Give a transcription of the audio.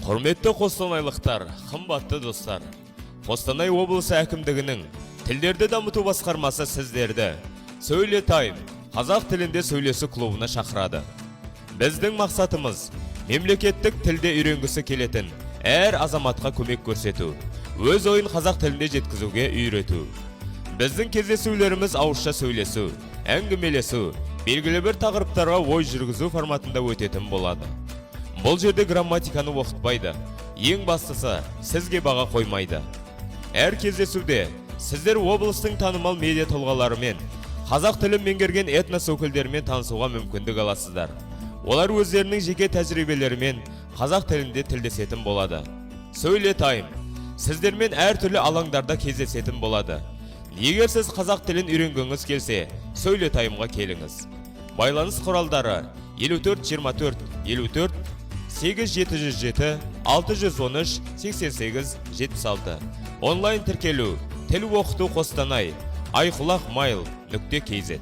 Құрметті қостанайлықтар, қымбатты достар. Қостанай облысы әкімдігінің тілдерді дамыту басқармасы сіздерді Сөйле Тайм қазақ тілінде сөйлесу клубына шақырады. Біздің мақсатымыз мемлекеттік тілде үйренгісі келетін әр азаматқа көмек көрсету, өз ойын қазақ тілінде жеткізуге үйрету. Біздің кездесулеріміз ауызша сөйлесу, әңгімелесу, белгілі бір тақырыптарға ой жүргізу форматында өтетін болады. Бұл жерде грамматиканы оқытпайды, ең бастысы сізге баға қоймайды. Әр кездесуде сіздер облыстың танымал медиа тұлғаларымен, қазақ тілін меңгерген этнос өкілдерімен танысуға мүмкіндік аласыздар. Олар өздерінің жеке тәжірибелерімен қазақ тілінде тілдесетін болады. Сөйле Тайм сіздермен әр түрлі алаңдарда кездесетін болады. Егер сіз қазақ тілін үйренгіңіз келсе, Сөйле Таймға келіңіз. Байланыс құралдары 54 24 54 8707 613 88 76. Онлайн тіркелу, тіл оқыту Қостанай, айқұлақ mail.kz.